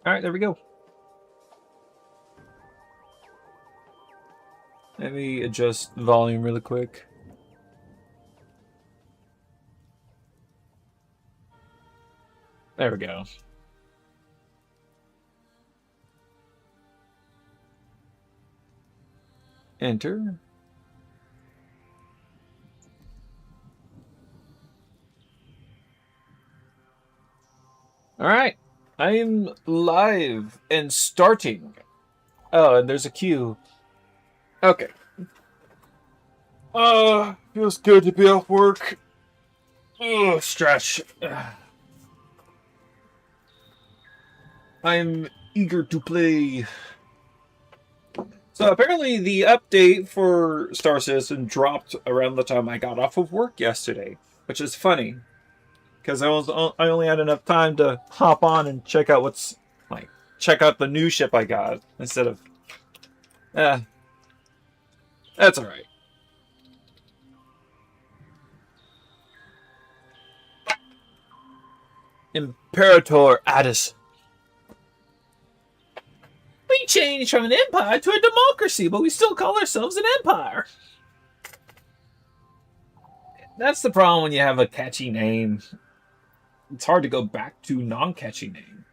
All right, there we go. Let me adjust volume really quick. There we go. Enter. All right. I am live and starting. Oh, and there's a queue. Okay. Feels good to be off work. Stretch. I'm eager to play. So apparently the update for Star Citizen dropped around the time I got off of work yesterday, which is funny because I only had enough time to hop on and check out check out the new ship I got instead of that's all right. Imperator Addis. We changed from an empire to a democracy, but we still call ourselves an empire. That's the problem when you have a catchy name. It's hard to go back to non-catchy name.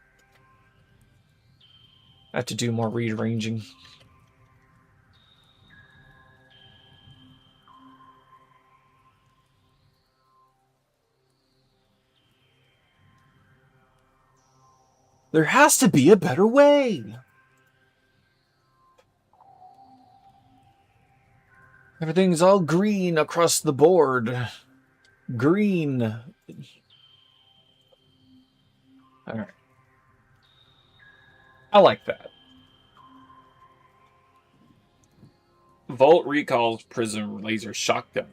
I have to do more rearranging. There has to be a better way. Everything's all green across the board. Green. All right. I like that. Volt recalls prism laser shotgun.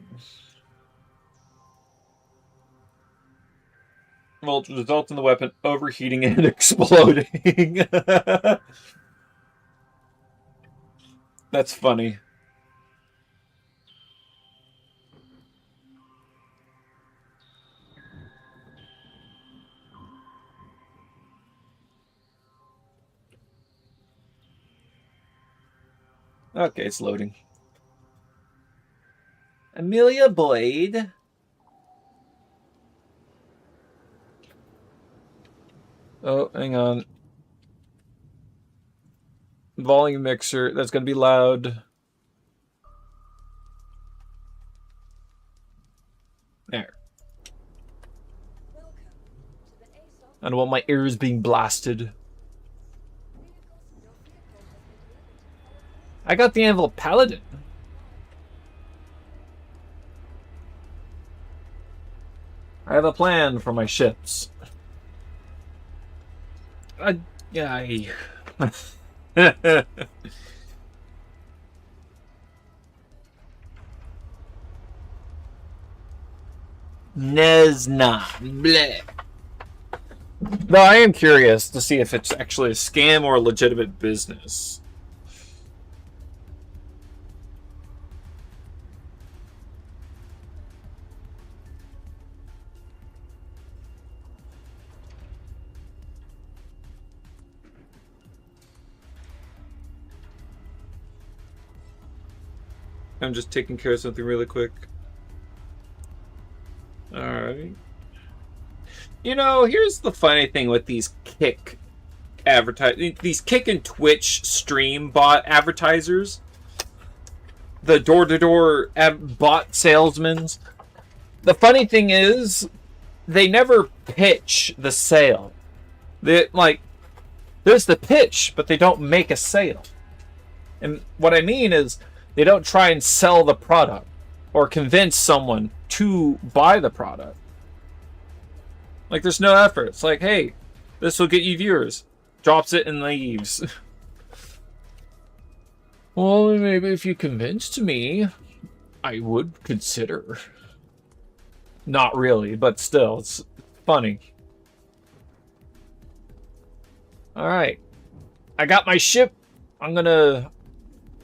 Volt results in the weapon overheating and exploding. That's funny. Okay, it's loading. Amelia Boyd. Oh, hang on. Volume mixer. That's going to be loud. There. I don't want my ears being blasted. I got the Anvil Paladin. I have a plan for my ships. Yeah. Nesna. Bleh. Though I am curious to see if it's actually a scam or a legitimate business. I'm just taking care of something really quick. Alright. You know, here's the funny thing with these Kick these Kick and Twitch stream bot advertisers. The door-to-door bot salesmen. The funny thing is, they never pitch the sale. There's the pitch, but they don't make a sale. And what I mean is, they don't try and sell the product or convince someone to buy the product. Like, there's no effort. It's like, hey, this will get you viewers. Drops it and leaves. Well, maybe if you convinced me, I would consider. Not really, but still, it's funny. Alright. I got my ship. I'm gonna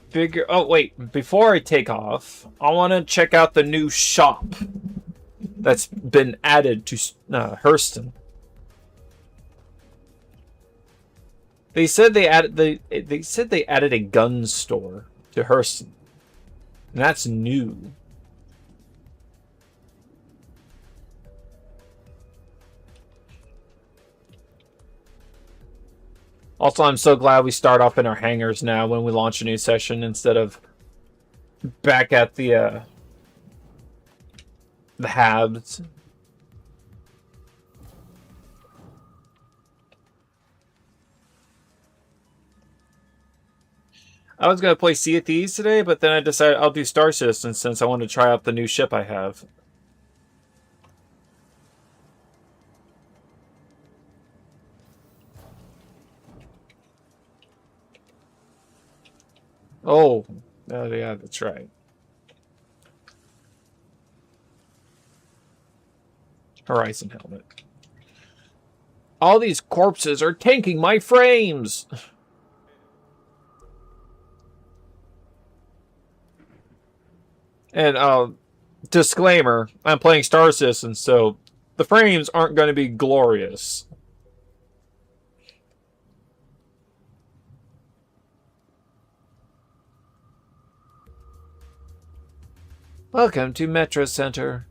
figure... Oh, wait. Before I take off, I want to check out the new shop that's been added to Hurston. They said they added a gun store to Hurston. And that's new. Also, I'm so glad we start off in our hangars now when we launch a new session instead of back at the halves. I was going to play Sea of Thieves today, but then I decided I'll do Star Citizen since I want to try out the new ship I have. Oh, yeah, that's right. Horizon helmet. All these corpses are tanking my frames! And, disclaimer, I'm playing Star Citizen, so the frames aren't going to be glorious. Welcome to Metro Center.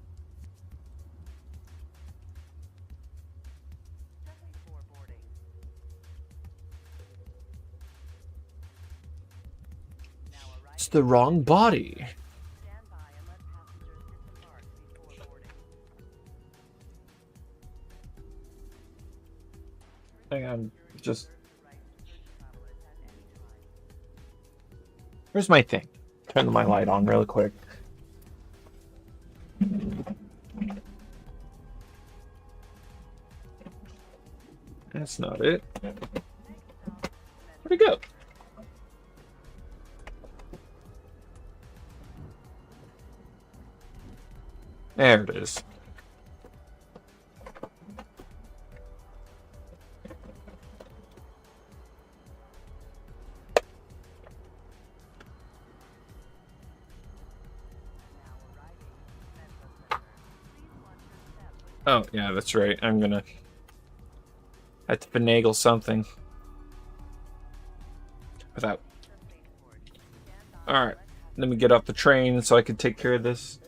It's the wrong body. Hang on, just... Where's my thing? Turn my light on real quick. That's not it. Where'd it go? There it is. Oh, yeah, that's right. I'm gonna have to finagle something. Without. Alright. Let me get off the train so I can take care of this.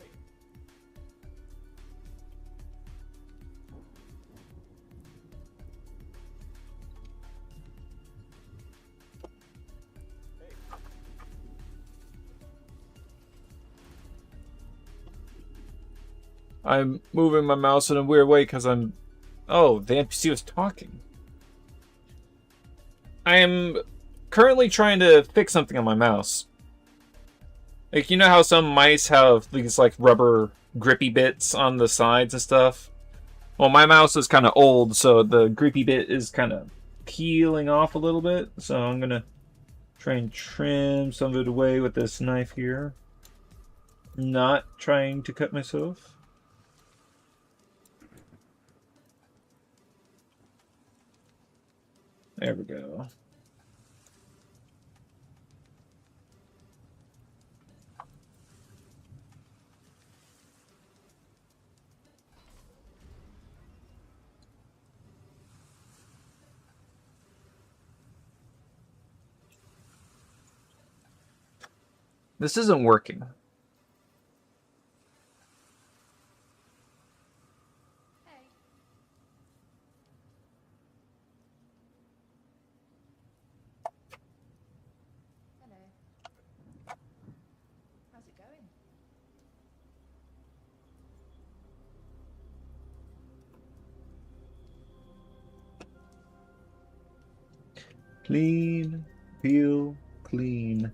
I'm moving my mouse in a weird way because I'm... Oh, the NPC was talking. I am currently trying to fix something on my mouse. Like, you know how some mice have these, like, rubber grippy bits on the sides and stuff? Well, my mouse is kind of old, so the grippy bit is kind of peeling off a little bit. So I'm going to try and trim some of it away with this knife here. Not trying to cut myself. There we go. This isn't working. Clean, peel, clean.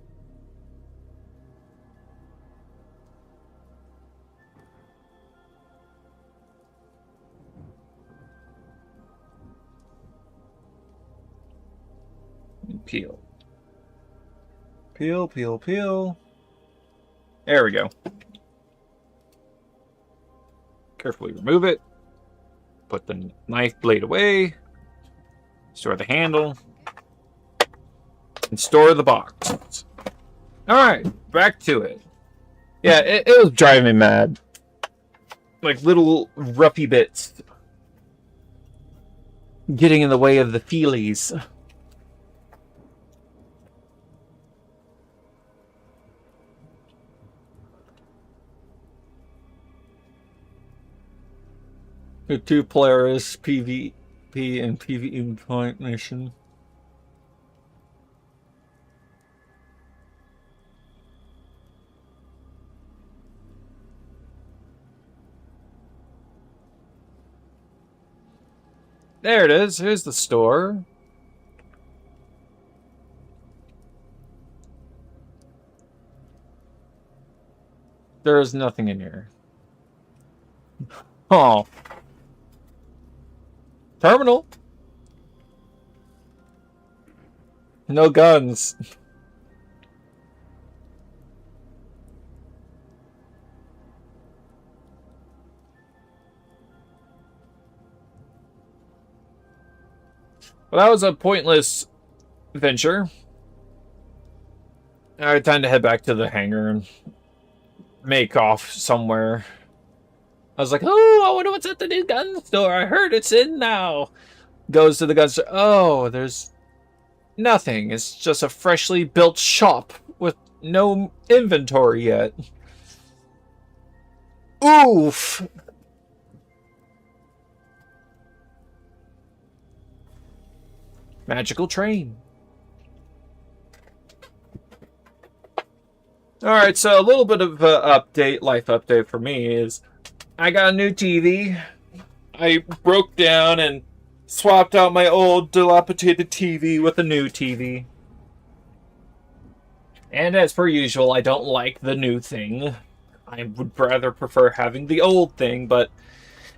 And peel. Peel, peel, peel. There we go. Carefully remove it. Put the knife blade away. Store the handle. And store the box. Alright, back to it. Yeah, it was driving me mad. Like little roughy bits getting in the way of the feelies. The two players PvP and PvE point mission. There it is. Here's the store. There is nothing in here. Oh. Terminal. No guns. Well, that was a pointless venture. I had time to head back to the hangar and make off somewhere. I was like, oh, I wonder what's at the new gun store. I heard it's in now. Goes to the gun store. Oh, there's nothing. It's just a freshly built shop with no inventory yet. Oof. Magical train. Alright, so a little bit of life update for me is I got a new TV. I broke down and swapped out my old dilapidated TV with a new TV. And as per usual, I don't like the new thing. I would rather prefer having the old thing, but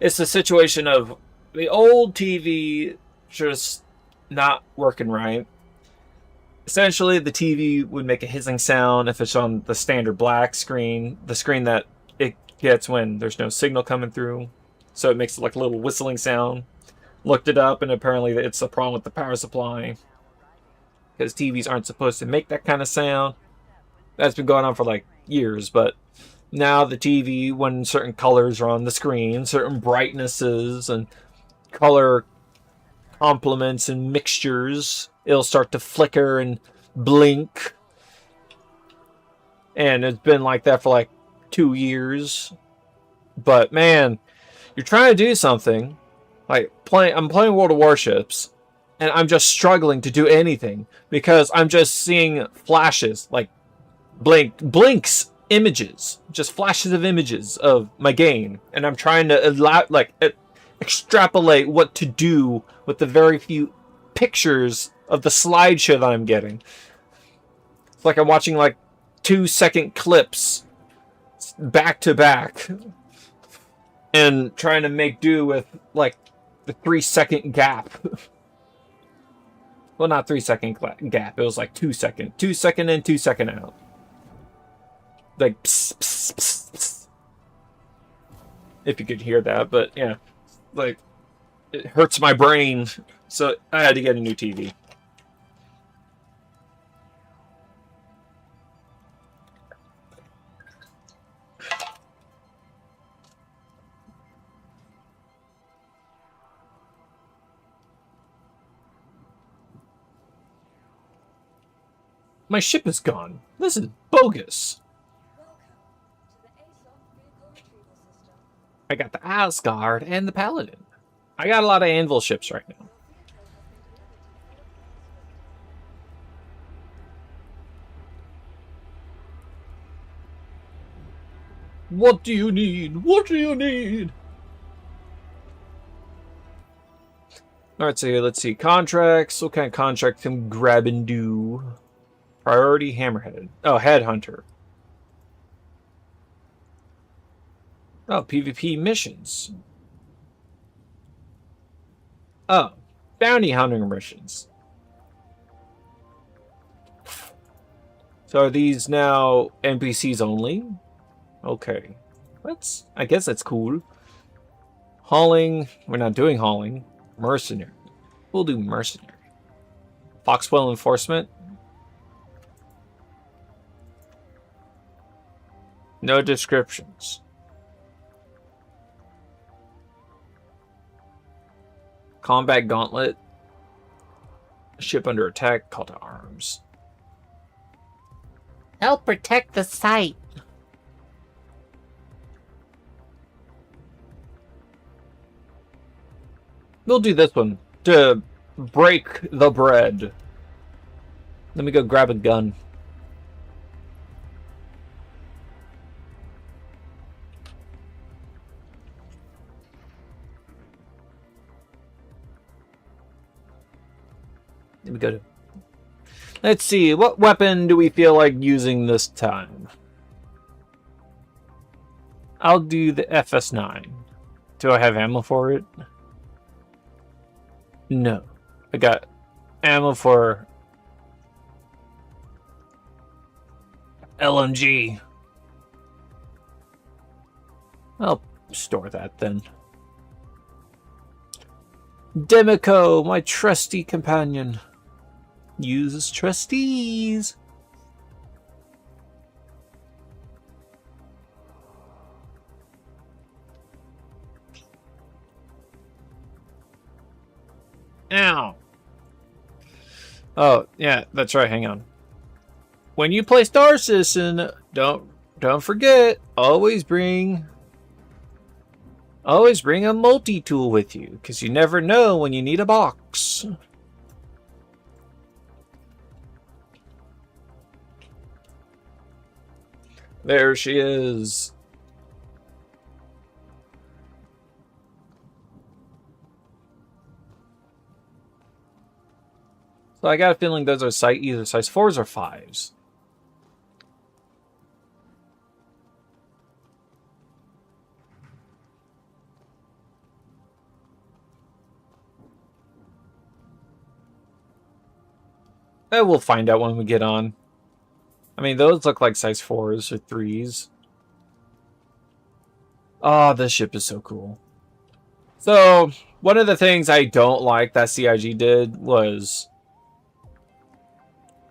it's a situation of the old TV just not working right. Essentially, the TV would make a hissing sound if it's on the standard black screen, the screen that it gets when there's no signal coming through. So it makes like a little whistling sound. Looked it up, and apparently it's a problem with the power supply. Because TVs aren't supposed to make that kind of sound. That's been going on for like years, but now the TV, when certain colors are on the screen, certain brightnesses and color complements and mixtures, it'll start to flicker and blink. And it's been like that for like 2 years. But man, you're trying to do something. Like I'm playing World of Warships, and I'm just struggling to do anything because I'm just seeing flashes, like blinks images, just flashes of images of my game, and I'm trying to extrapolate what to do with the very few pictures of the slideshow that I'm getting. It's like I'm watching like 2-second clips back to back and trying to make do with like the 3-second gap. Well, not 3-second gap. It was like 2 second. 2 second in, 2 second out. Like pss, pss, pss, pss. If you could hear that, but yeah. Like, it hurts my brain. So I had to get a new TV. My ship is gone. This is bogus. I got the Asgard and the Paladin. I got a lot of Anvil ships right now. What do you need? What do you need? Alright, so let's see. Contracts. What kind of contract can grab and do? Priority Hammerhead. Oh, Headhunter. Oh, PvP missions. Oh, bounty hunting missions. So are these now NPCs only? Okay. I guess that's cool. Hauling. We're not doing hauling. Mercenary. We'll do mercenary. Foxwell Enforcement. No descriptions. Combat Gauntlet. Ship under attack. Call to arms. Help protect the site. We'll do this one to break the bread. Let me go grab a gun. Let me go to... Let's see, what weapon do we feel like using this time? I'll do the FS9. Do I have ammo for it? No. I got ammo for LMG. I'll store that then. Demico, my trusty companion. Uses trustees. Ow. Oh, yeah, that's right. Hang on. When you play Star Citizen, don't forget, always bring a multi-tool with you, because you never know when you need a box. There she is. So I got a feeling those are either size 4s or 5s. We'll find out when we get on. I mean, those look like size 4s or 3s. Oh, this ship is so cool. So, one of the things I don't like that CIG did was...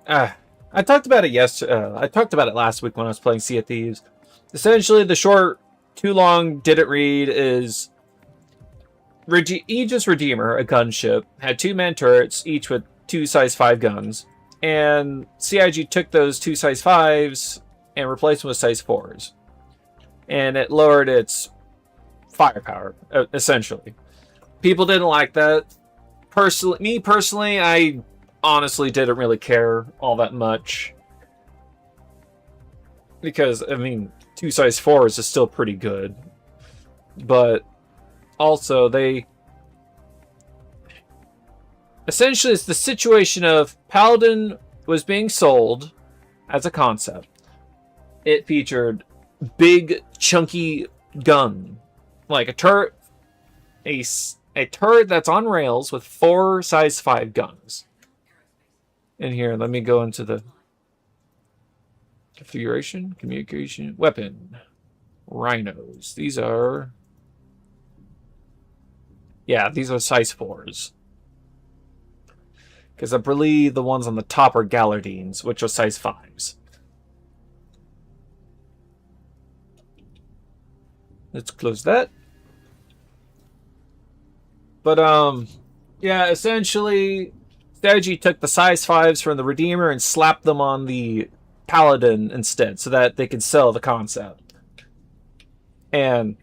I talked about it yesterday. I talked about it last week when I was playing Sea of Thieves. Essentially, the short, too long, didn't read is... Aegis Redeemer, a gunship, had 2-man turrets, each with 2 size 5 guns. And CIG took those 2 size 5s and replaced them with size 4s. And it lowered its firepower, essentially. People didn't like that. Me personally, I honestly didn't really care all that much. Because, I mean, 2 size 4s is still pretty good. But also, essentially, it's the situation of Paladin was being sold as a concept. It featured big, chunky gun. Like a turret. A turret that's on rails with 4 size 5 guns. And here, let me go into the configuration, communication, weapon. Rhinos. These are... Yeah, these are size 4s. Because I believe the ones on the top are Gallardines, which are size 5s. Let's close that. But, yeah, essentially, Strategy took the size 5s from the Redeemer and slapped them on the Paladin instead, so that they could sell the concept. And,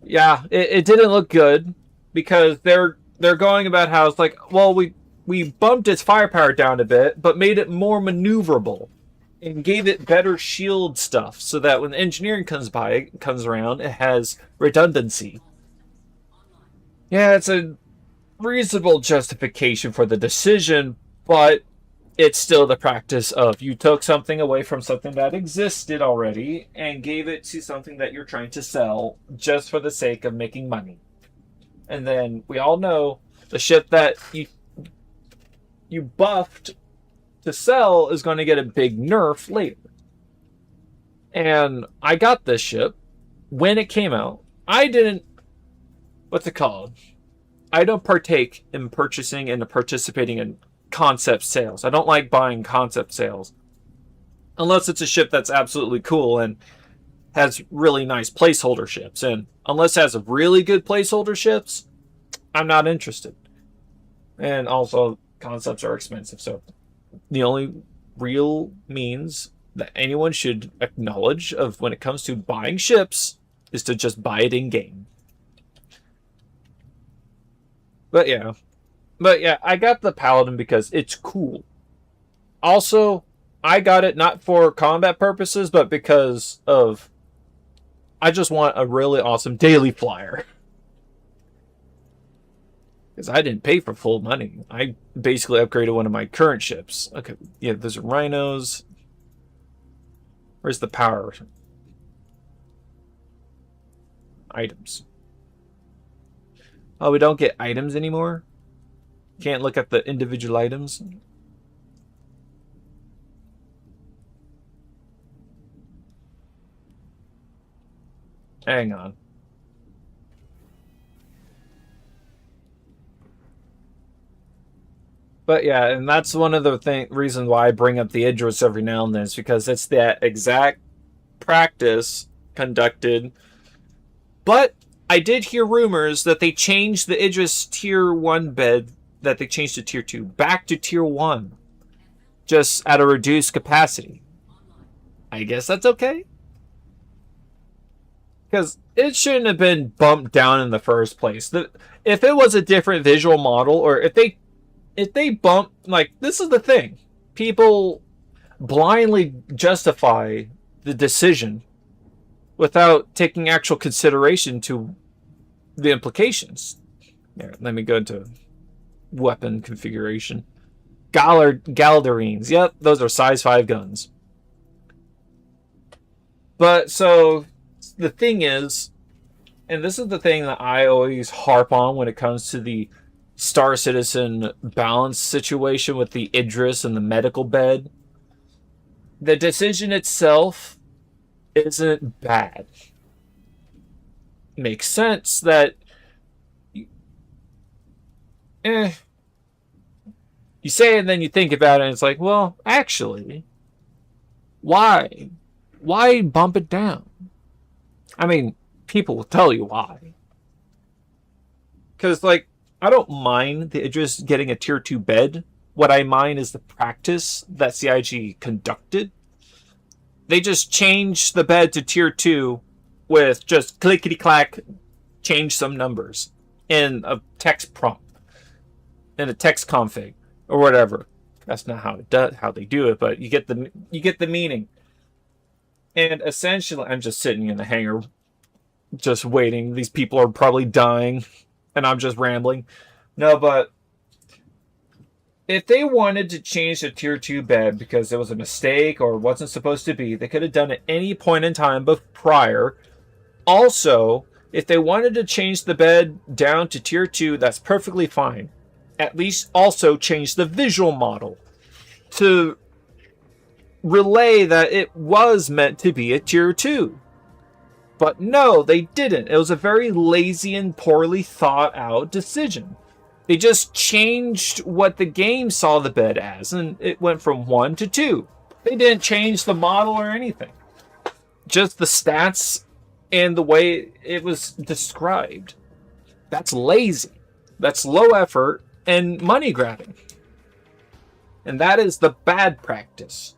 yeah, it didn't look good, because they're going about how it's like, well, we bumped its firepower down a bit, but made it more maneuverable and gave it better shield stuff so that when engineering comes around, it has redundancy. Yeah, it's a reasonable justification for the decision, but it's still the practice of you took something away from something that existed already and gave it to something that you're trying to sell just for the sake of making money. And then we all know the ship that you buffed to sell is going to get a big nerf later. And I got this ship when it came out. I didn't... What's it called? I don't partake in purchasing and participating in concept sales. I don't like buying concept sales. Unless it's a ship that's absolutely cool and has really nice placeholder ships. And unless it has really good placeholder ships, I'm not interested. And also, concepts are expensive. So the only real means that anyone should acknowledge of when it comes to buying ships is to just buy it in game. But yeah. But yeah, I got the Paladin because it's cool. Also, I got it not for combat purposes, but because of I just want a really awesome daily flyer. Because I didn't pay for full money. I basically upgraded one of my current ships. Okay, yeah, those are rhinos. Where's the power? Items. Oh, we don't get items anymore? Can't look at the individual items? Hang on. But yeah, and that's one of the reasons why I bring up the Idris every now and then, is because it's that exact practice conducted. But I did hear rumors that they changed the Idris tier 1 bed, that they changed to tier 2, back to tier 1, just at a reduced capacity. I guess that's okay. Because it shouldn't have been bumped down in the first place. If it was a different visual model, or if they bump, like, this is the thing. People blindly justify the decision without taking actual consideration to the implications. There, let me go into weapon configuration. Galdarines. Yep, those are size 5 guns. But so the thing is, and this is the thing that I always harp on when it comes to the Star Citizen balance situation with the Idris and the medical bed. The decision itself isn't bad. Makes sense that you say it and then you think about it and it's like, well, actually, why? Why bump it down? I mean, people will tell you why. Because, like, I don't mind the Idris getting a tier 2 bed. What I mind is the practice that CIG conducted. They just changed the bed to tier 2 with just clickety-clack, change some numbers in a text prompt, in a text config, or whatever. That's not how they do it, but you get the meaning. And essentially, I'm just sitting in the hangar, just waiting. These people are probably dying, and I'm just rambling. No, but if they wanted to change the tier 2 bed because it was a mistake or wasn't supposed to be, they could have done it at any point in time prior. Also, if they wanted to change the bed down to tier 2, that's perfectly fine. At least also change the visual model to relay that it was meant to be a tier 2. But no, they didn't. It was a very lazy and poorly thought out decision. They just changed what the game saw the bed as, and it went from 1 to 2. They didn't change the model or anything. Just the stats and the way it was described. That's lazy. That's low effort and money grabbing. And that is the bad practice.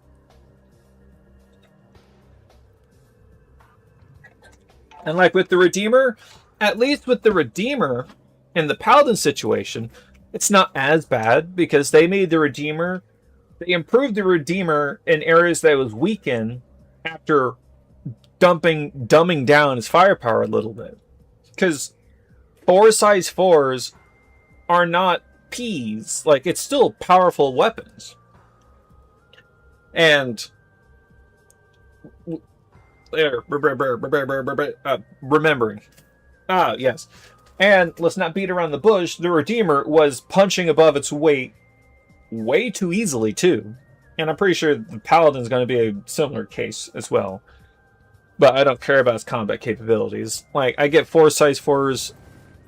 And like with the Redeemer, at least with the Redeemer in the Paladin situation, it's not as bad because they made the Redeemer, they improved the Redeemer in areas that it was weak in after dumbing down his firepower a little bit. Because 4 size 4s are not Ps. Like, it's still powerful weapons. And remembering. Ah, yes. And let's not beat around the bush. The Redeemer was punching above its weight way too easily, too. And I'm pretty sure the Paladin's going to be a similar case as well. But I don't care about his combat capabilities. Like, I get 4 size 4s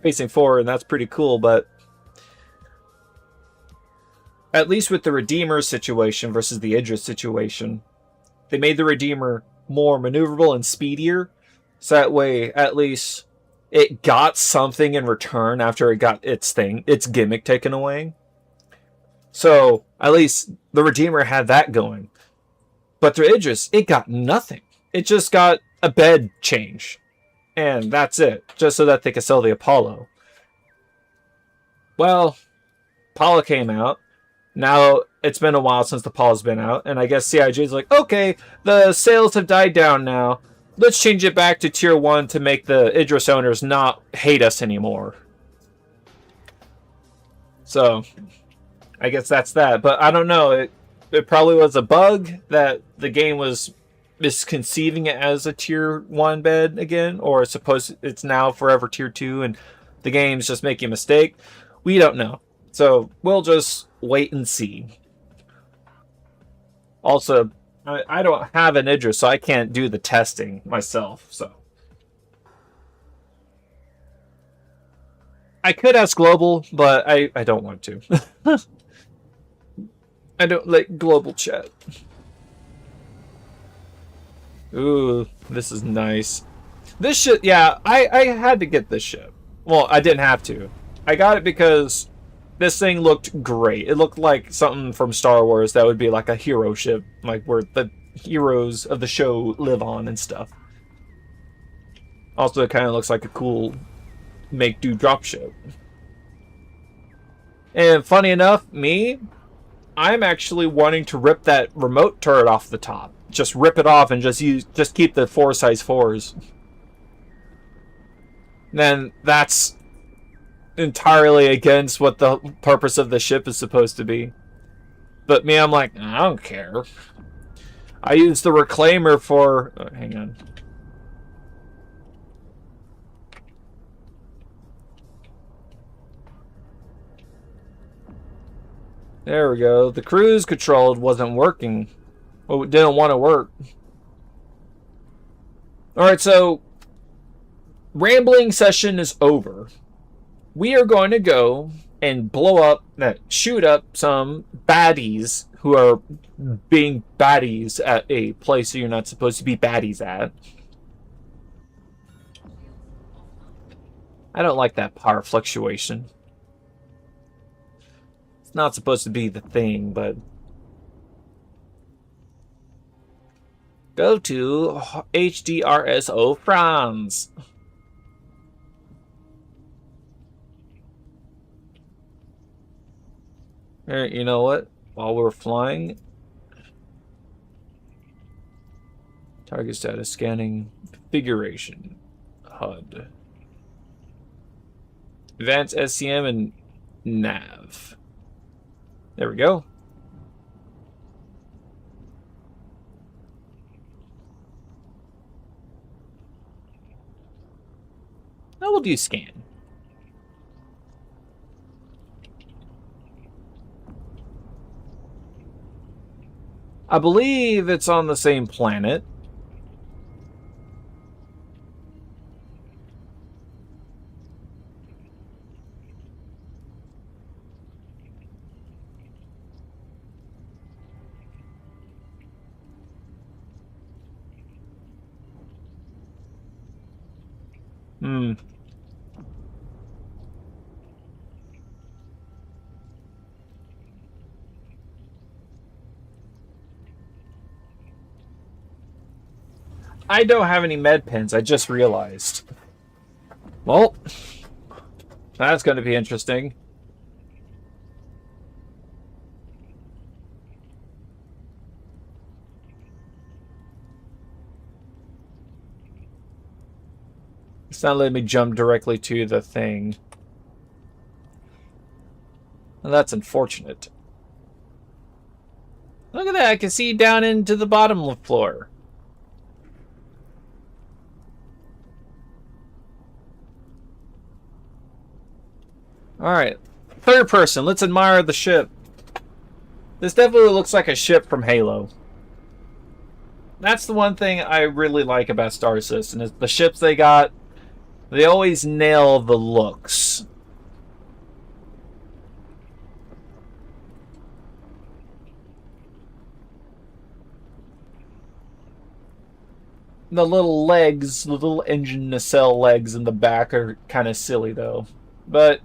facing 4, and that's pretty cool, but at least with the Redeemer situation versus the Idris situation, they made the Redeemer more maneuverable and speedier, so that way at least it got something in return after it got its gimmick taken away. So at least the Redeemer had that going. But the Idris, it got nothing. It just got a bed change, and that's it, just so that they could sell the Apollo. well, Paula came out. Now it's been a while since the Paula's been out, and I guess CIG's like, okay, the sales have died down now. Let's change it back to tier 1 to make the Idris owners not hate us anymore. So, I guess that's that. But I don't know. It probably was a bug that the game was misconceiving it as a tier 1 bed again, or it's now forever tier 2 and the game's just making a mistake. We don't know. So, we'll just wait and see. Also, I don't have an Idris, so I can't do the testing myself, so. I could ask Global, but I don't want to. I don't like global chat. Ooh, this is nice. This ship, yeah, I had to get this ship. Well, I didn't have to. I got it because this thing looked great. It looked like something from Star Wars that would be like a hero ship, like where the heroes of the show live on and stuff. Also, it kind of looks like a cool make-do drop ship. And funny enough, I'm actually wanting to rip that remote turret off the top. Just rip it off and just keep the 4x4s. Then that's entirely against what the purpose of the ship is supposed to be. But I'm like, I don't care. I use the reclaimer for... Oh, hang on. There we go. The cruise control wasn't working. Well, it didn't want to work. Alright, so rambling session is over. We are going to go and shoot up some baddies who are being baddies at a place you're not supposed to be baddies at. I don't like that power fluctuation. It's not supposed to be the thing, but... Go to HDRSO France. Here, you know what? While we're flying... Target status scanning. Configuration. HUD. Advanced SCM and nav. There we go. Now we'll do scan. I believe it's on the same planet. I don't have any med pens, I just realized. Well, that's going to be interesting. It's not letting me jump directly to the thing. Well, that's unfortunate. Look at that, I can see down into the bottom floor. Alright, third person, let's admire the ship. This definitely looks like a ship from Halo. That's the one thing I really like about Star Citizen, is the ships they got, they always nail the looks. The little legs, the little engine nacelle legs in the back are kind of silly though. But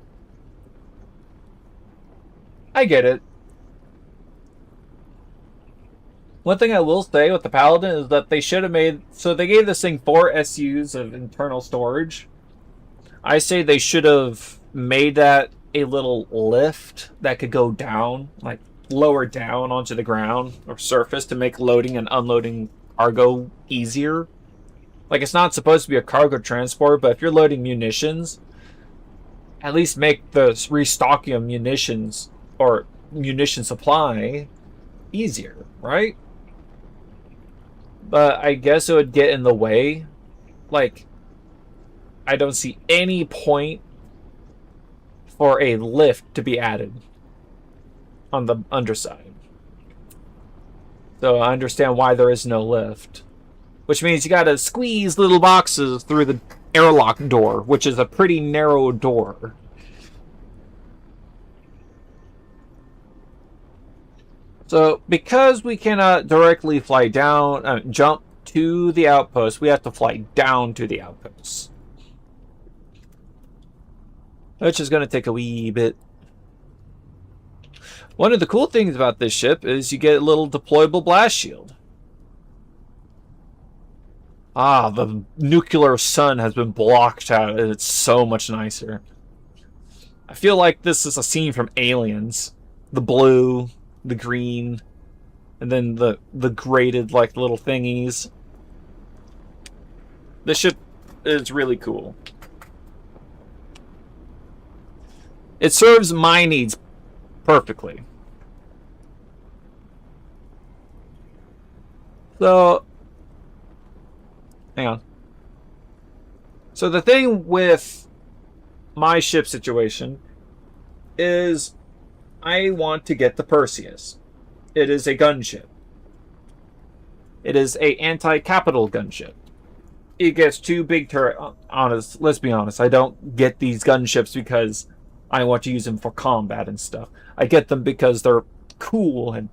I get it. One thing I will say with the Paladin is that they should have made... So they gave this thing 4 SUs of internal storage. I say they should have made that a little lift that could go down, like lower down onto the ground or surface to make loading and unloading cargo easier. Like, it's not supposed to be a cargo transport, but if you're loading munitions, at least make the restocking of munitions or munition supply easier, right? But I guess it would get in the way. Like, I don't see any point for a lift to be added on the underside. So I understand why there is no lift. Which means you gotta squeeze little boxes through the airlock door, which is a pretty narrow door. So, because we cannot directly fly down, jump to the outpost, we have to fly down to the outpost. Which is going to take a wee bit. One of the cool things about this ship is you get a little deployable blast shield. Ah, the nuclear sun has been blocked out, and it's so much nicer. I feel like this is a scene from Aliens. The blue, the green, and then the graded like little thingies. This ship is really cool. It serves my needs perfectly. So, hang on. So the thing with my ship situation is I want to get the Perseus. It is a gunship. It is a anti-capital gunship. It gets too big turret. Honest, let's be honest. I don't get these gunships because I want to use them for combat and stuff. I get them because they're cool and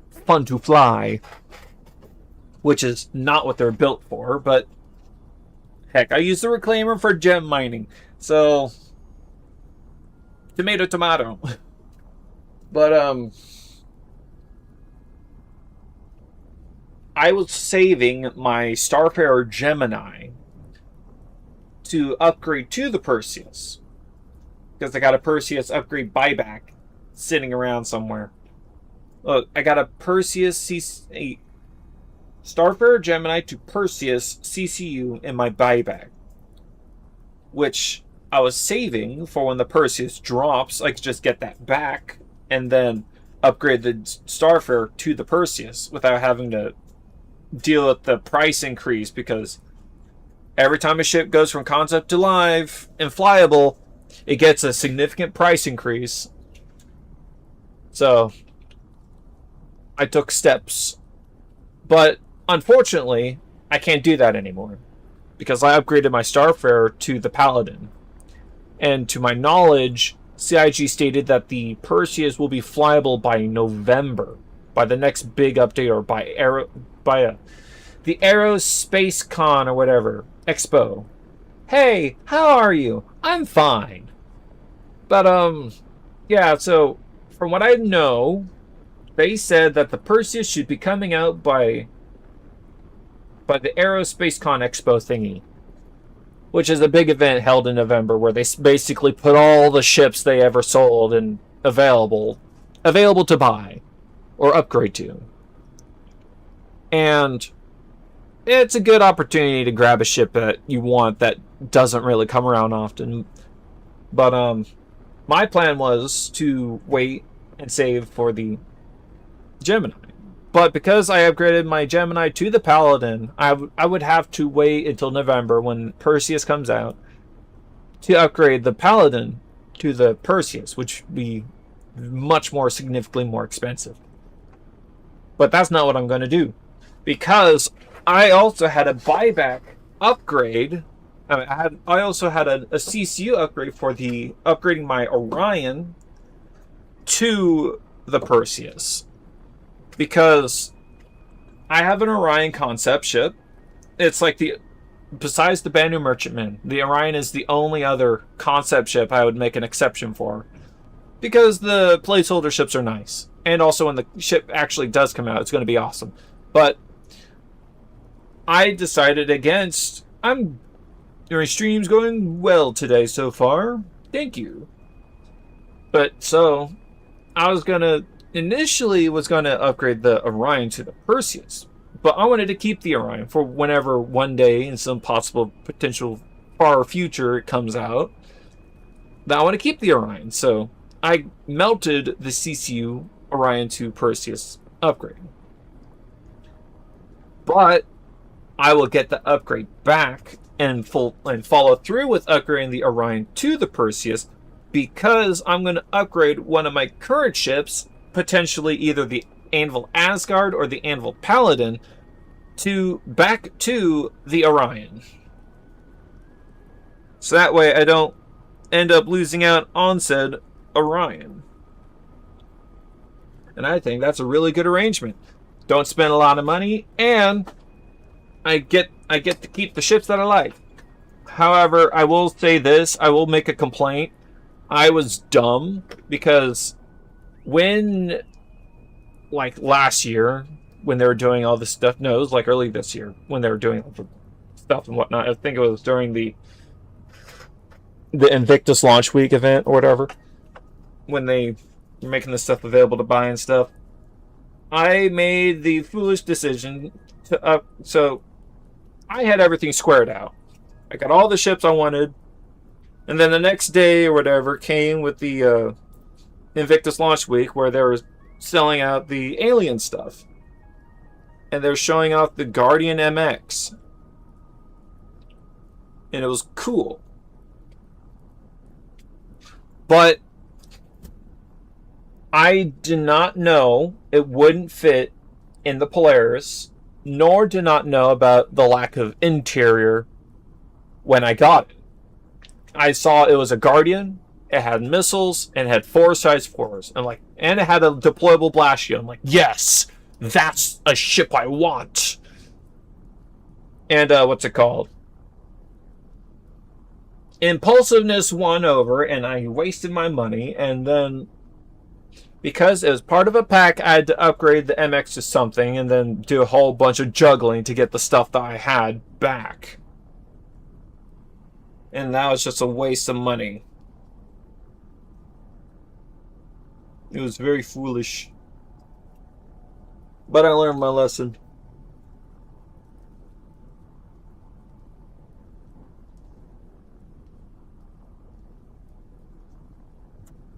fun to fly, which is not what they're built for. But heck, I use the Reclaimer for gem mining. So, tomato, tomato. But, I was saving my Starfarer Gemini to upgrade to the Perseus. Because I got a Perseus upgrade buyback sitting around somewhere. Look, I got a Perseus a Starfarer Gemini to Perseus CCU in my buyback. Which I was saving for when the Perseus drops. I could just get that back and then upgrade the Starfarer to the Perseus without having to deal with the price increase, because every time a ship goes from concept to live and flyable, it gets a significant price increase. So I took steps. But unfortunately, I can't do that anymore because I upgraded my Starfarer to the Paladin. And to my knowledge, CIG stated that the Perseus will be flyable by November, by the next big update, or by the Aerospace Con or whatever Expo. Hey, how are you? I'm fine. But yeah. So from what I know, they said that the Perseus should be coming out by the Aerospace Con Expo thingy, which is a big event held in November where they basically put all the ships they ever sold and available to buy or upgrade to. And it's a good opportunity to grab a ship that you want that doesn't really come around often. But my plan was to wait and save for the Gemini. But because I upgraded my Gemini to the Paladin, I would have to wait until November when Perseus comes out to upgrade the Paladin to the Perseus, which would be much more significantly more expensive. But that's not what I'm going to do, because I also had a buyback upgrade. I also had a CCU upgrade for the upgrading my Orion to the Perseus, because I have an Orion concept ship. It's like besides the Banu Merchantman, the Orion is the only other concept ship I would make an exception for, because the placeholder ships are nice, and also when the ship actually does come out, it's going to be awesome. But I decided against. Your stream's going well today so far. Thank you. But so I was gonna initially was gonna upgrade the Orion to the Perseus, but I wanted to keep the Orion for whenever one day in some possible potential far future it comes out. That I want to keep the Orion, so I melted the CCU Orion to Perseus upgrade. But I will get the upgrade back and follow through with upgrading the Orion to the Perseus because I'm going to upgrade one of my current ships, potentially either the Anvil Asgard or the Anvil Paladin, to back to the Orion. So that way I don't end up losing out on said Orion. And I think that's a really good arrangement. Don't spend a lot of money, and I get to keep the ships that I like. However, I will say this, I will make a complaint. I was dumb because when, like last year, when they were doing all this stuff, no, it was like early this year when they were doing all the stuff and whatnot. I think it was during the Invictus launch week event or whatever, when they were making this stuff available to buy and stuff. I made the foolish decision to so I had everything squared out. I got all the ships I wanted, and then the next day or whatever came with the Invictus launch week where they were selling out the alien stuff, and they're showing off the Guardian MX, and it was cool. But I did not know it wouldn't fit in the Polaris, nor did not know about the lack of interior when I got it. I saw it was a Guardian, it had missiles, and it had 4x4s. And it had a deployable blast shield. I'm like, yes, that's a ship I want. And what's it called? Impulsiveness won over, and I wasted my money, and then because it was part of a pack, I had to upgrade the MX to something and then do a whole bunch of juggling to get the stuff that I had back. And that was just a waste of money. It was very foolish. But I learned my lesson.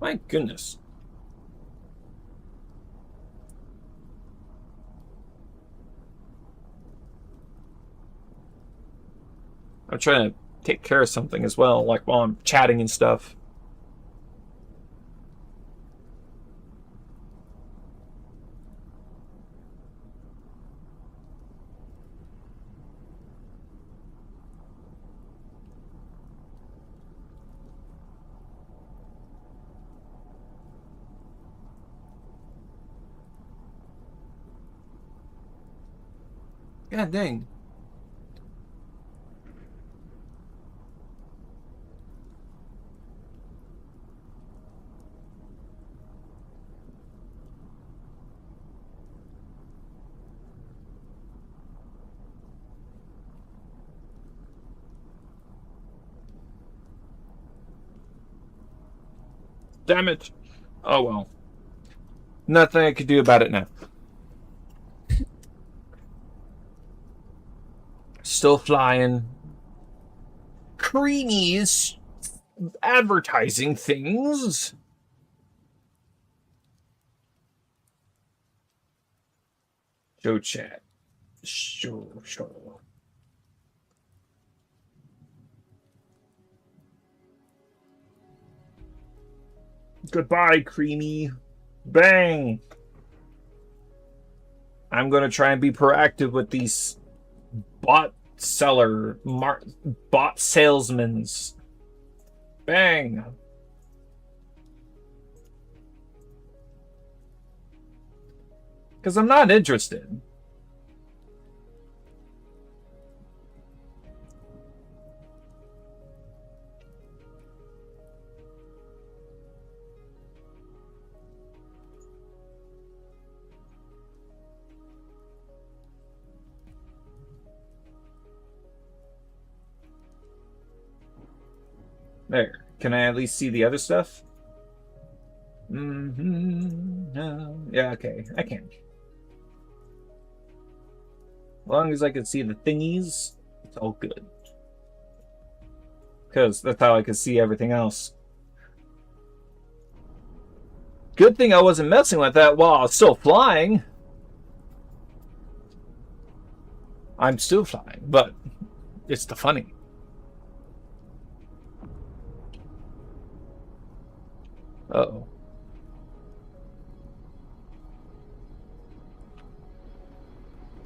My goodness. I'm trying to take care of something as well, like while I'm chatting and stuff. God dang. Damn it. Oh well. Nothing I could do about it now. Still flying. Creamy's advertising things. Show chat. Show. Goodbye, Creamy. Bang. I'm going to try and be proactive with these bot salesmen's. Bang. Because I'm not interested. There. Can I at least see the other stuff? Yeah, okay. I can. As long as I can see the thingies, it's all good. Because that's how I can see everything else. Good thing I wasn't messing with that while I was still flying. I'm still flying, but it's the funny. Uh-oh.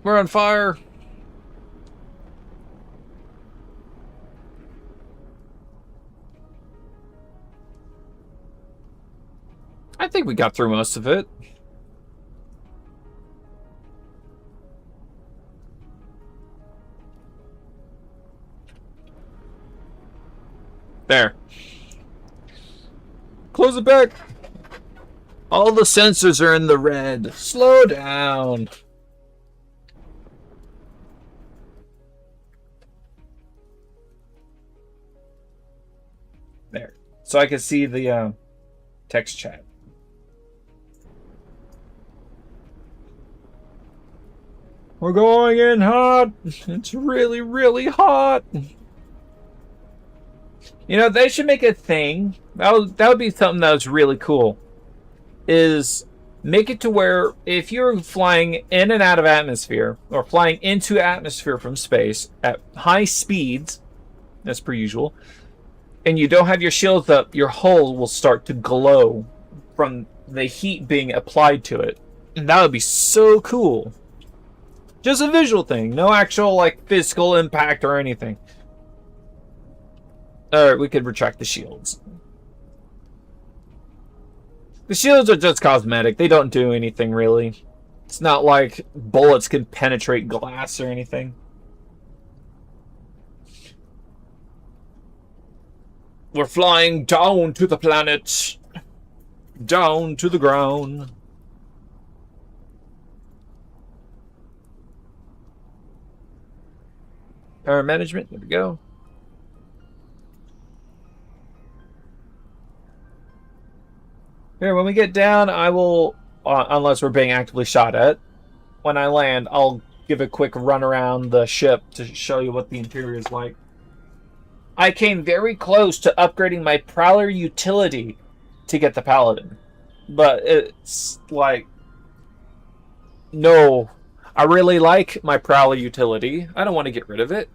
We're on fire. I think we got through most of it. There. Close it back. All the sensors are in the red. Slow down. There. So I can see the text chat. We're going in hot. It's really, really hot. You know, they should make a thing. That would be something that was really cool. Is make it to where if you're flying in and out of atmosphere, or flying into atmosphere from space at high speeds, as per usual, and you don't have your shields up, your hull will start to glow from the heat being applied to it. And that would be so cool. Just a visual thing, no actual like physical impact or anything. Alright, we could retract the shields. The shields are just cosmetic. They don't do anything really. It's not like bullets can penetrate glass or anything. We're flying down to the planet. Down to the ground. Power management, there we go. Here, when we get down, I will, unless we're being actively shot at, when I land, I'll give a quick run around the ship to show you what the interior is like. I came very close to upgrading my Prowler utility to get the Paladin. But it's like, no, I really like my Prowler utility. I don't want to get rid of it.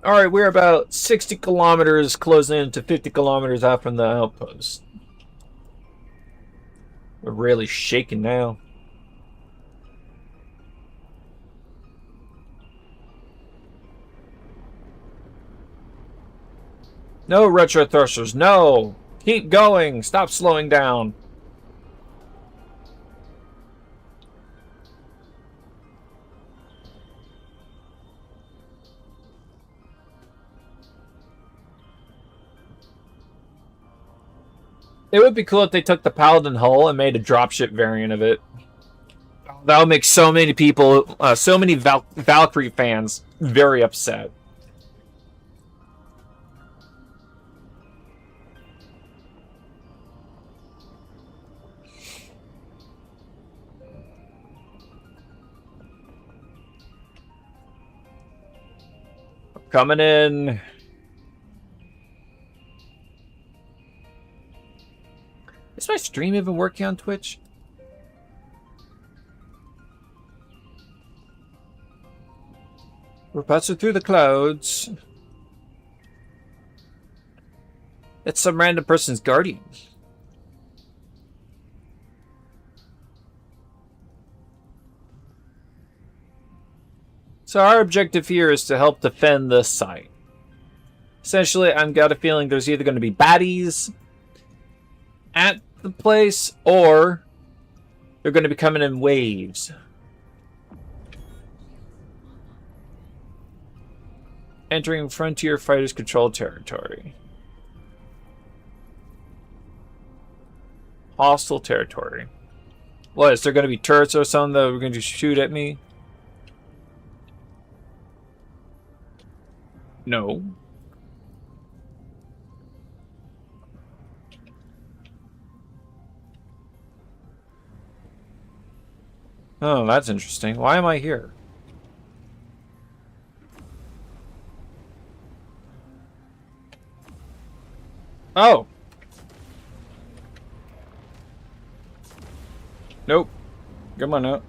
Alright, we're about 60 kilometers closing in to 50 kilometers out from the outpost. We're really shaking now. No retro thrusters, no! Keep going! Stop slowing down! It would be cool if they took the Paladin hull and made a dropship variant of it. That would make so many people, so many Valkyrie fans very upset. Coming in. Is my stream even working on Twitch? We're passing through the clouds. It's some random person's guardian. So our objective here is to help defend this site. Essentially, I've got a feeling there's either going to be baddies at the place, or they're going to be coming in waves. Entering Frontier Fighters Control Territory. Hostile territory. What, is there going to be turrets or something that are going to shoot at me? No. Oh, that's interesting. Why am I here? Oh. Nope. Come on out.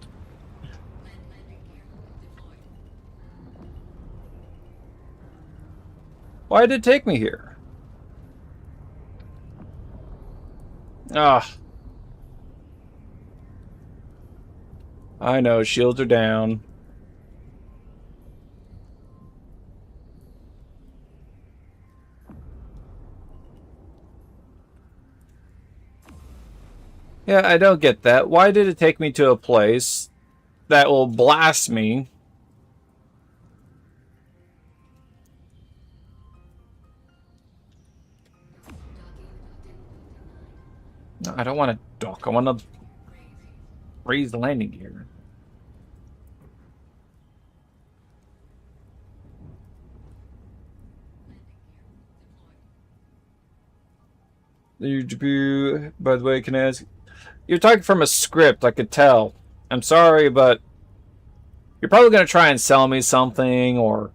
Why did it take me here? Ah. I know, shields are down. Yeah, I don't get that. Why did it take me to a place that will blast me? No, I don't want to dock. I want to raise the landing gear. By the way, can I ask? You're talking from a script, I could tell. I'm sorry, but you're probably going to try and sell me something, or...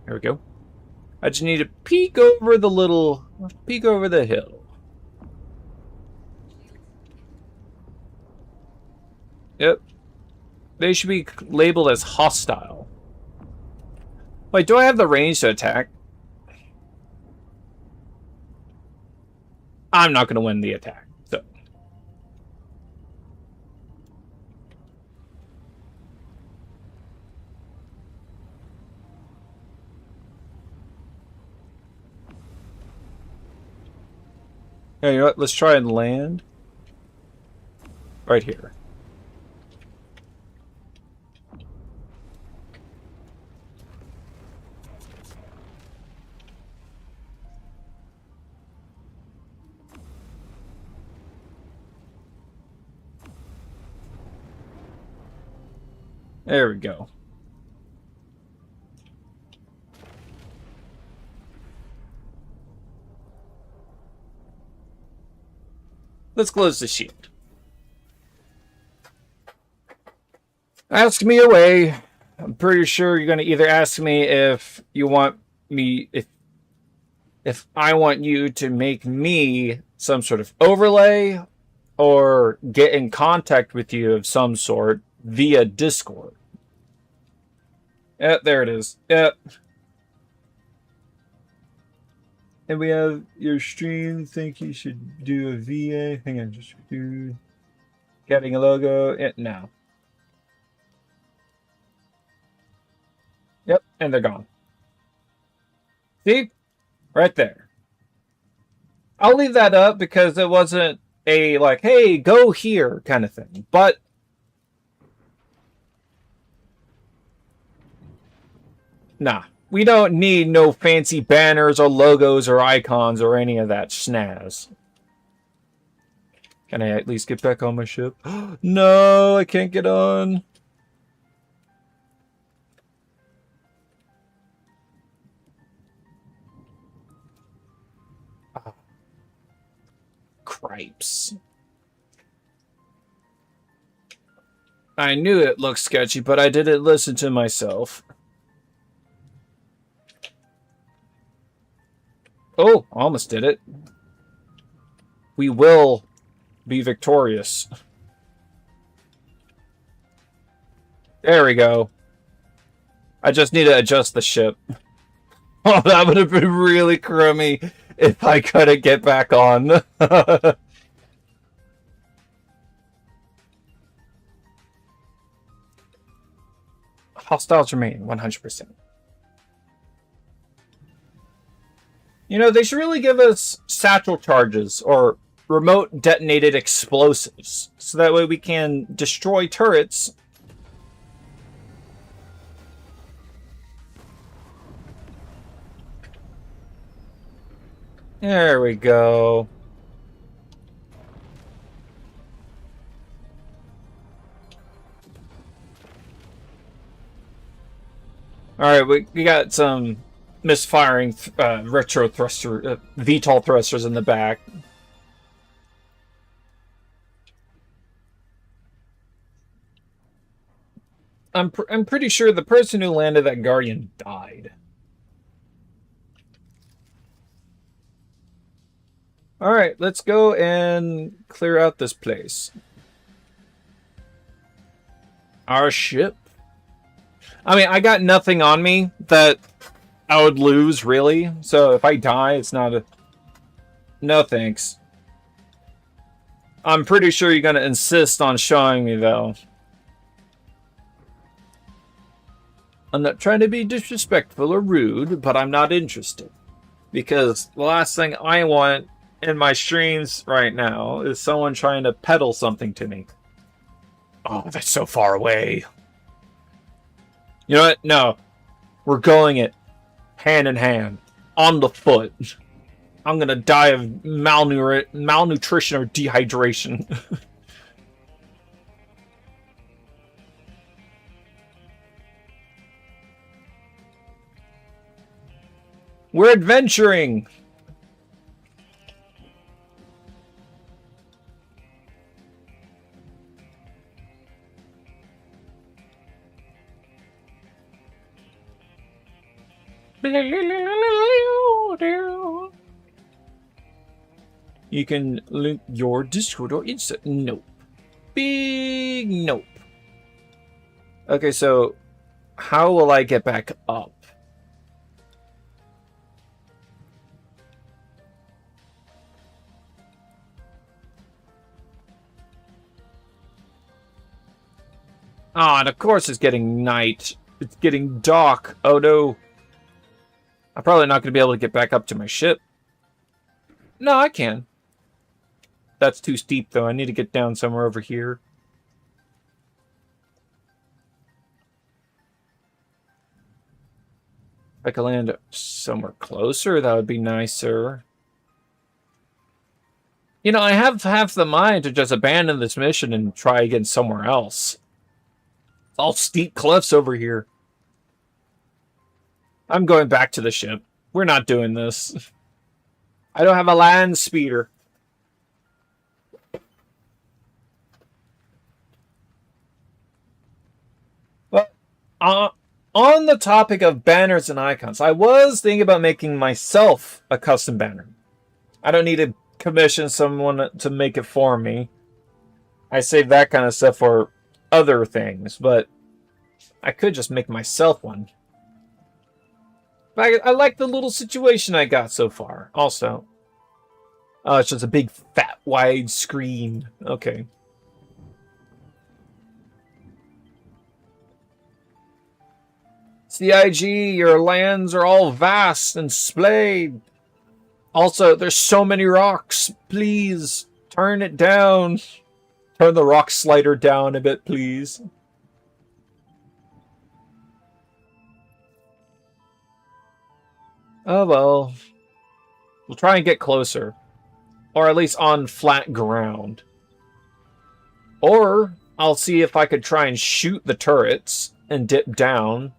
Here we go. I just need to peek over the hill. Yep. They should be labeled as hostile. Wait, do I have the range to attack? I'm not going to win the attack, so... Yeah, you know what? Let's try and land. Right here. There we go. Let's close the shield. Ask me away. I'm pretty sure you're going to either ask me if you want me... If I want you to make me some sort of overlay or get in contact with you of some sort via Discord. Yep, there it is. Yep. And we have your stream. Think you should do a VA. Hang on, just do getting a logo. No. Yep, and they're gone. See? Right there. I'll leave that up because it wasn't a like, hey, go here kind of thing. But nah, we don't need no fancy banners or logos or icons or any of that snaz. Can I at least get back on my ship? No, I can't get on. Cripes. I knew it looked sketchy, but I didn't listen to myself. Oh, almost did it. We will be victorious. There we go. I just need to adjust the ship. Oh, that would have been really crummy if I couldn't get back on. Hostiles remain 100%. You know, they should really give us satchel charges or remote detonated explosives so that way we can destroy turrets. There we go. Alright, we got some misfiring retro thruster, VTOL thrusters in the back. I'm pretty sure the person who landed that Guardian died. Alright, let's go and clear out this place. Our ship. I mean, I got nothing on me that I would lose, really. So if I die, it's not a... No thanks. I'm pretty sure you're going to insist on showing me, though. I'm not trying to be disrespectful or rude, but I'm not interested. Because the last thing I want in my streams right now is someone trying to peddle something to me. Oh, that's so far away. You know what? No. We're going it hand in hand. On the foot. I'm gonna die of malnutrition or dehydration. We're adventuring! You can link your Discord or Insta. Nope. Big nope. Okay, so how will I get back up? Ah, and of course it's getting night. It's getting dark. Oh no. I'm probably not going to be able to get back up to my ship. No, I can. That's too steep, though. I need to get down somewhere over here. If I could land somewhere closer, that would be nicer. You know, I have half the mind to just abandon this mission and try again somewhere else. It's all steep cliffs over here. I'm going back to the ship. We're not doing this. I don't have a land speeder. Well, on the topic of banners and icons, I was thinking about making myself a custom banner. I don't need to commission someone to make it for me. I save that kind of stuff for other things, but I could just make myself one. I like the little situation I got so far, also. Oh, it's just a big, fat, wide screen. Okay. CIG, your lands are all vast and splayed. Also, there's so many rocks. Please, turn it down. Turn the rock slider down a bit, please. Oh well. We'll try and get closer. Or at least on flat ground. Or I'll see if I could try and shoot the turrets and dip down.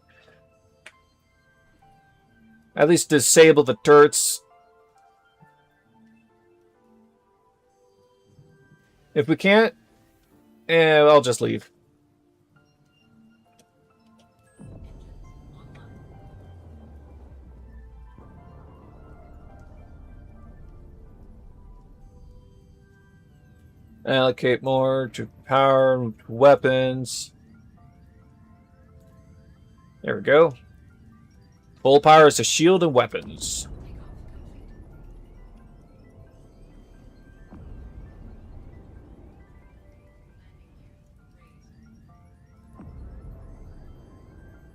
At least disable the turrets. If we can't, I'll just leave. Allocate more to power, weapons. There we go. Full power is to shield and weapons.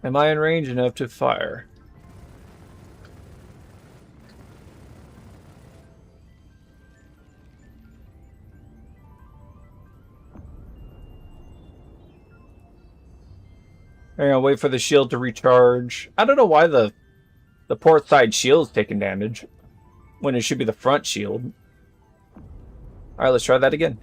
Am I in range enough to fire? Hang on, wait for the shield to recharge. I don't know why the port side shield's taking damage when it should be the front shield. Alright, let's try that again.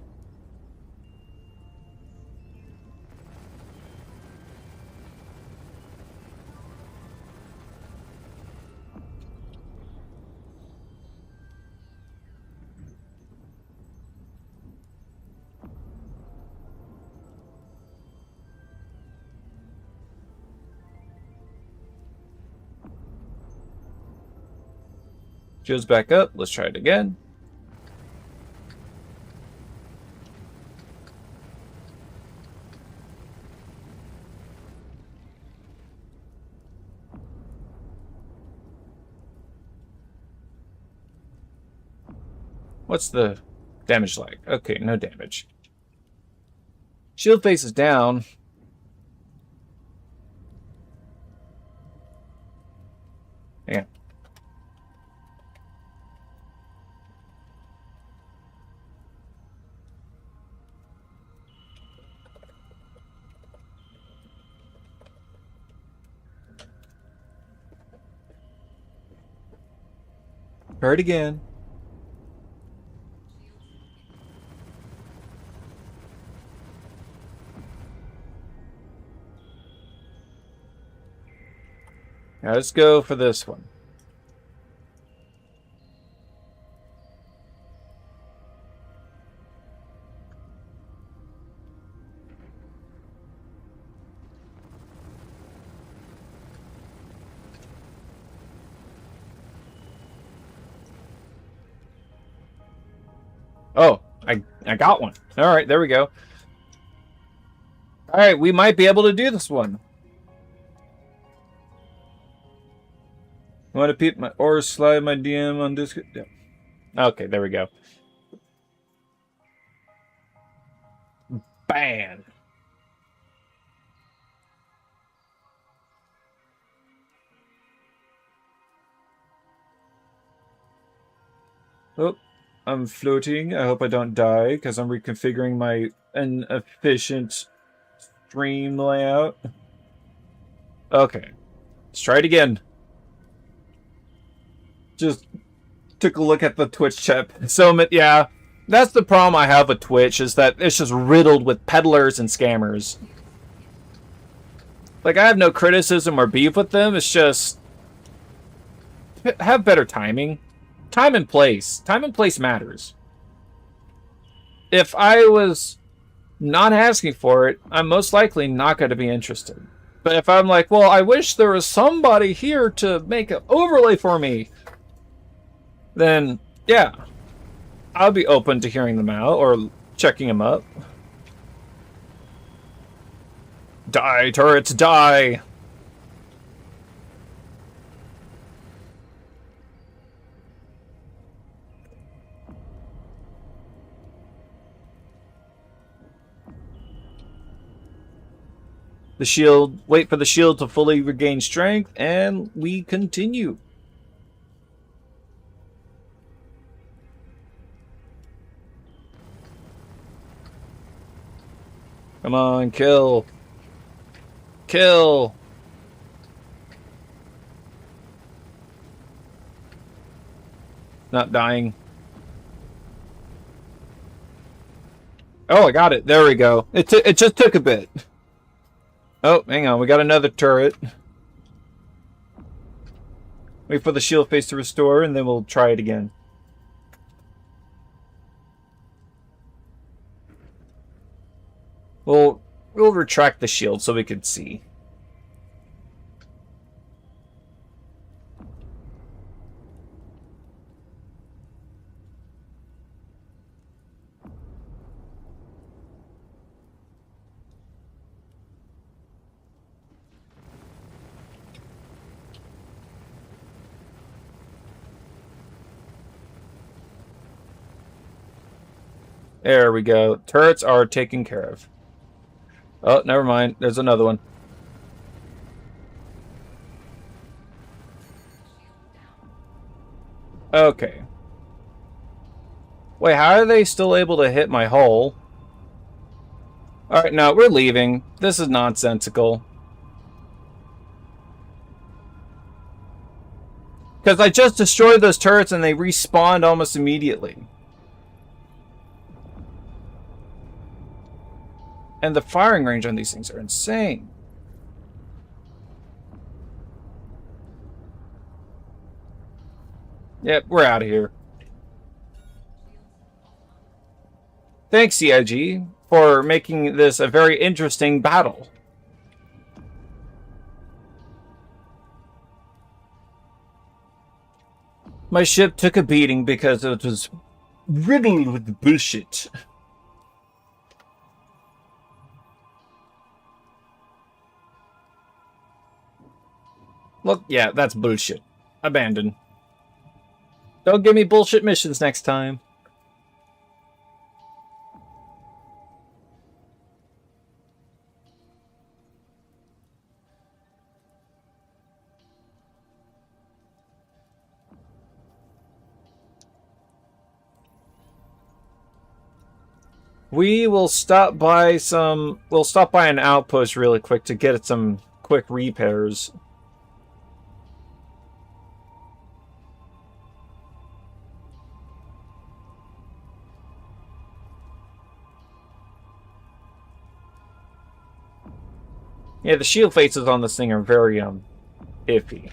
Shield's back up. Let's try it again. What's the damage like? Okay, no damage. Shield faces down. Yeah. Try it again. Now let's go for this one. Oh, I got one. All right, there we go. All right, we might be able to do this one. Want to peep my or slide my DM on Discord? Yeah. Okay, there we go. Bam. Oh, I'm floating. I hope I don't die because I'm reconfiguring my inefficient stream layout. Okay, let's try it again. Just took a look at the Twitch chat. So, yeah, that's the problem I have with Twitch, is that it's just riddled with peddlers and scammers. Like, I have no criticism or beef with them. It's just, have better timing. Time and place. Time and place matters. If I was not asking for it, I'm most likely not going to be interested. But if I'm like, well, I wish there was somebody here to make an overlay for me, then, yeah, I'll be open to hearing them out or checking them up. Die, turrets, die! The shield, wait for the shield to fully regain strength, and we continue. Come on, kill. Kill. Not dying. Oh, I got it. There we go. It just took a bit. Oh, hang on. We got another turret. Wait for the shield face to restore, and then we'll try it again. We'll retract the shield so we can see. There we go. Turrets are taken care of. Oh, never mind. There's another one. Okay. Wait, how are they still able to hit my hull? Alright, no, we're leaving. This is nonsensical. Because I just destroyed those turrets and they respawned almost immediately. And the firing range on these things are insane. Yep, we're out of here. Thanks, CIG, for making this a very interesting battle. My ship took a beating because it was riddled with bullshit. Look, yeah, that's bullshit. Abandon. Don't give me bullshit missions next time. We will stop by some... We'll stop by an outpost really quick to get some quick repairs. Yeah, the shield faces on this thing are very, iffy.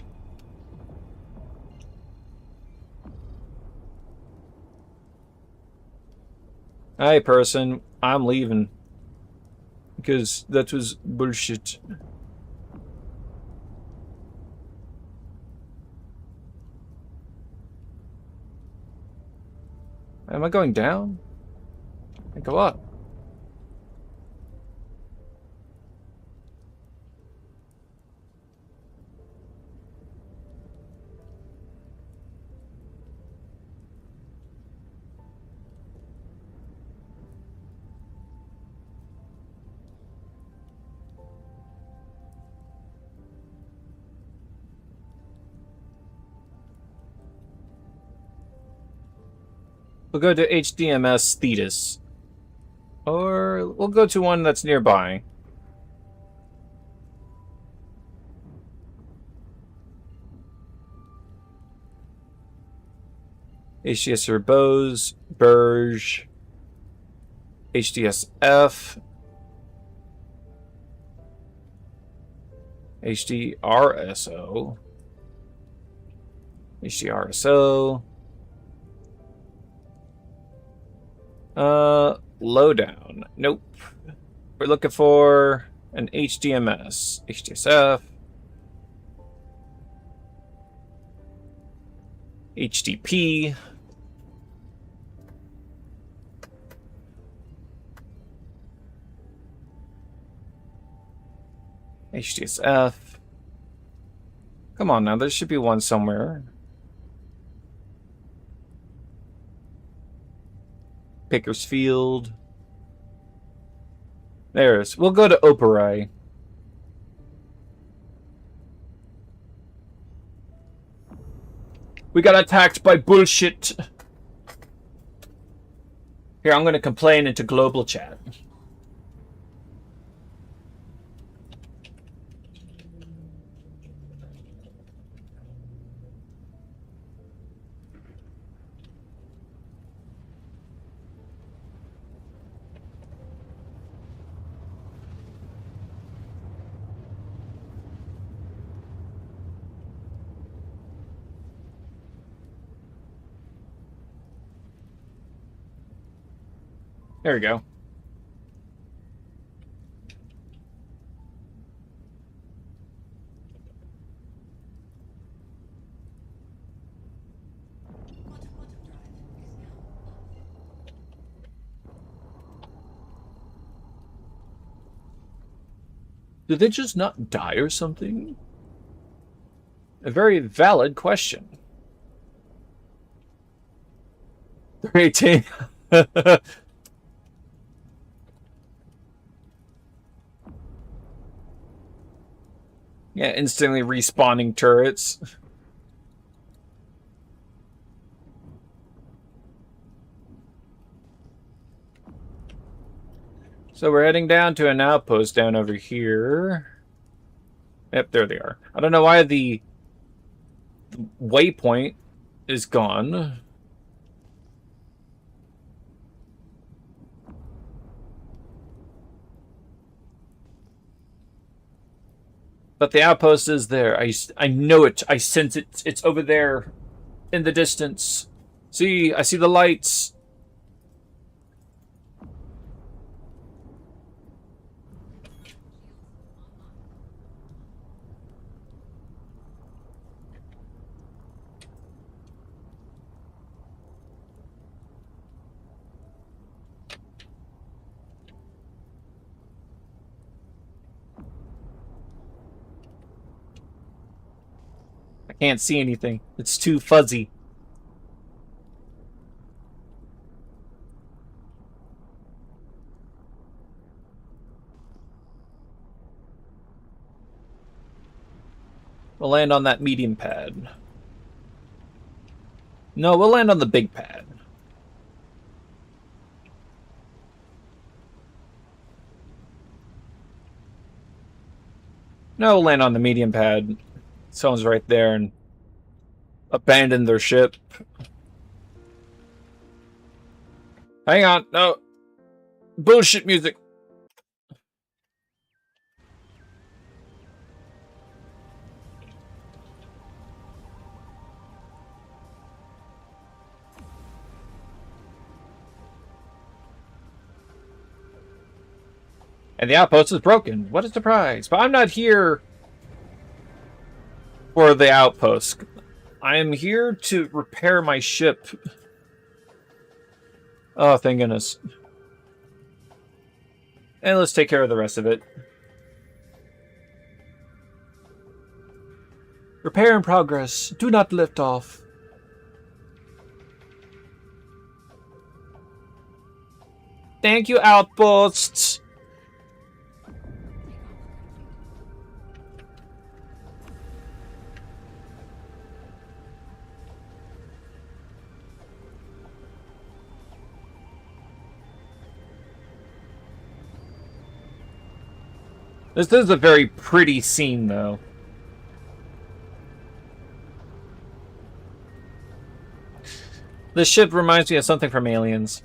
Hey, person, I'm leaving. Because that was bullshit. Am I going down? I go up. We'll go to HDMS Thetis. Or we'll go to one that's nearby. HDS Herbose, Burge, HDSF, HDRSO, HDRSO, Lowdown. Nope. We're looking for an HDMS, HDSF, HDP, HDSF. Come on now, there should be one somewhere. Pickersfield. There it is. We'll go to Operae. We got attacked by bullshit. Here, I'm going to complain into global chat. There we go. Did they just not die or something? A very valid question. 318. Yeah, instantly respawning turrets. So we're heading down to an outpost down over here. Yep, there they are. I don't know why the waypoint is gone. But the outpost is there. I know it. I sense it. It's over there in the distance. See, I see the lights. Can't see anything. It's too fuzzy. We'll land on that medium pad. No, we'll land on the big pad. No, we'll land on the medium pad. Someone's right there and abandoned their ship. Hang on, no. Bullshit music. And the outpost is broken. What a surprise. But I'm not here for the outpost. I am here to repair my ship. Oh, thank goodness. And let's take care of the rest of it. Repair in progress. Do not lift off. Thank you, outposts. This is a very pretty scene, though. This ship reminds me of something from Aliens.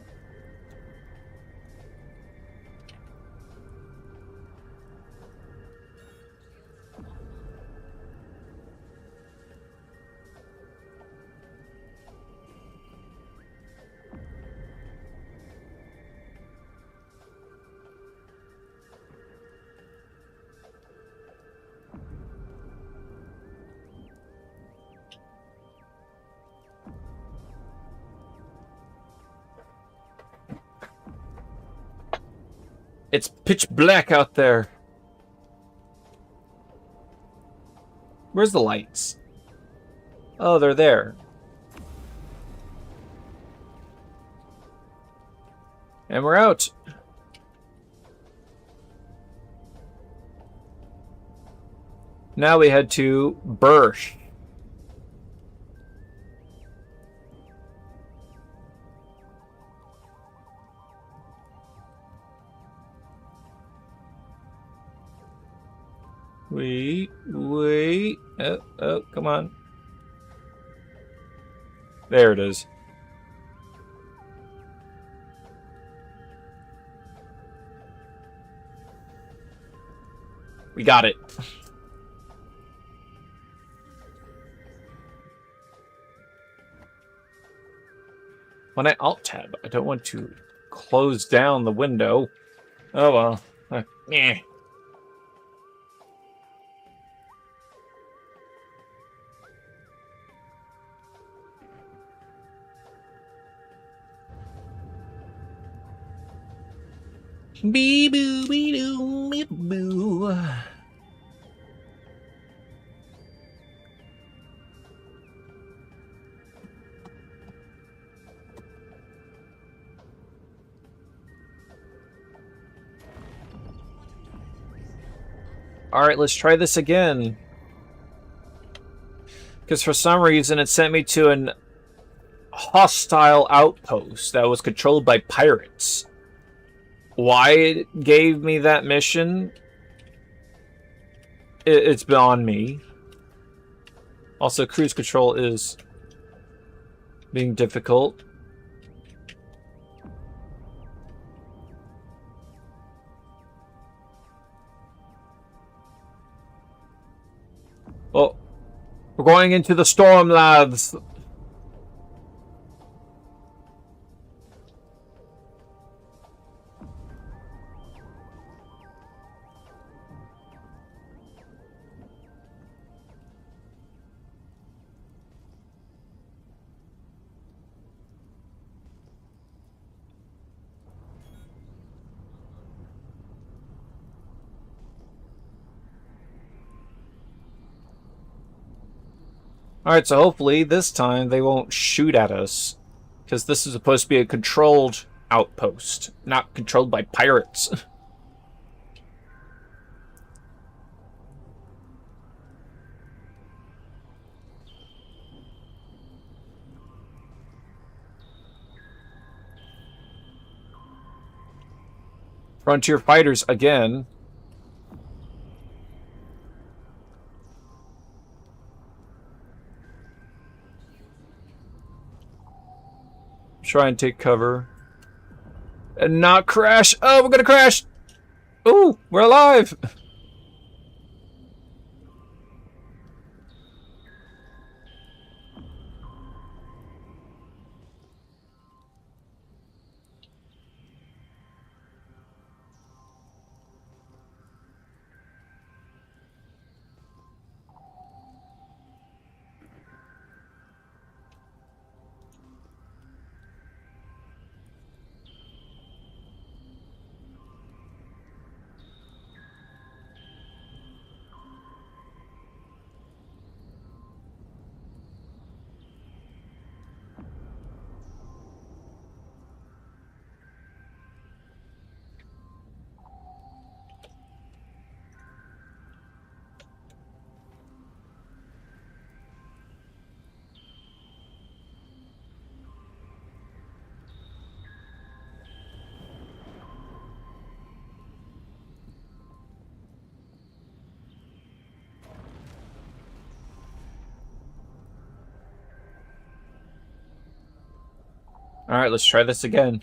It's pitch black out there. Where's the lights? Oh, they're there. And we're out. Now we head to Birch. Wait. Oh, come on. There it is. We got it. When I Alt-Tab, I don't want to close down the window. Oh well. Yeah. Bee boo bee doo bee boo. Alright, let's try this again. Because for some reason it sent me to an hostile outpost that was controlled by pirates. Why it gave me that mission, it's beyond me. Also, cruise control is being difficult. Oh, we're going into the storm, lads. Alright, so hopefully this time they won't shoot at us. Because this is supposed to be a controlled outpost, not controlled by pirates. Frontier fighters again. Try and take cover. And not crash. Oh, we're gonna crash! Ooh, we're alive! Alright, let's try this again.